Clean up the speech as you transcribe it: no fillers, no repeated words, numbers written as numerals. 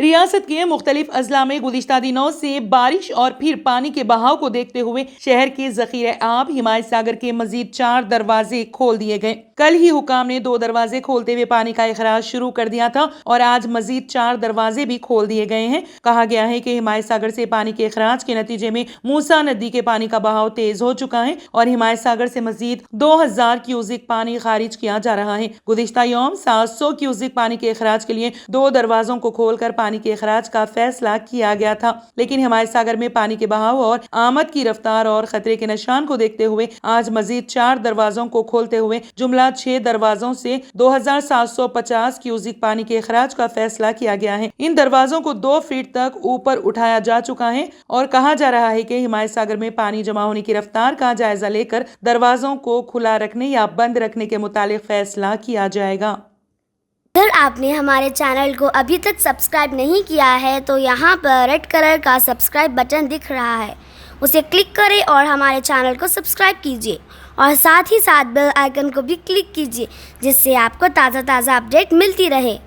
रियासत के मुख्तलिफ अजला में गुज़िश्ता दिनों से बारिश और फिर पानी के बहाव को देखते हुए शहर के ज़ख़ीरे आब हिमायत सागर के मजीद 4 दरवाजे खोल दिए गए। कल ही हुकाम ने 2 दरवाजे खोलते हुए पानी का इखराज शुरू कर दिया था और आज मजीद 4 दरवाजे भी खोल दिए गए हैं। कहा गया है कि हिमायत सागर से पानी के इखराज के नतीजे में मूसा नदी के पानी का बहाव तेज हो चुका है और हिमायत सागर से मजीद 2000 क्यूसिक पानी खारिज किया जा रहा है। गुज़िश्ता यौम 700 क्यूसिक पानी के इखराज के लिए 2 दरवाजों को खोलकर पानी के इखराज का फैसला किया गया था, लेकिन हिमायत सागर में पानी के बहाव और आमद की रफ्तार और खतरे के निशान को देखते हुए आज मजीद 4 दरवाजों को खोलते हुए जुमला 6 दरवाजों से 2750 क्यूसिक पानी के इखराज का फैसला किया गया है। इन दरवाजों को 2 फीट तक ऊपर उठाया जा चुका है और कहा जा रहा है कि हिमायत सागर में पानी जमा होने की रफ्तार का जायजा लेकर दरवाजों को खुला रखने या बंद रखने के मुतालिक फैसला किया जाएगा। अगर आपने हमारे चैनल को अभी तक सब्सक्राइब नहीं किया है तो यहाँ पर रेड कलर का सब्सक्राइब बटन दिख रहा है, उसे क्लिक करें और हमारे चैनल को सब्सक्राइब कीजिए और साथ ही साथ बेल आइकन को भी क्लिक कीजिए, जिससे आपको ताज़ा अपडेट मिलती रहे।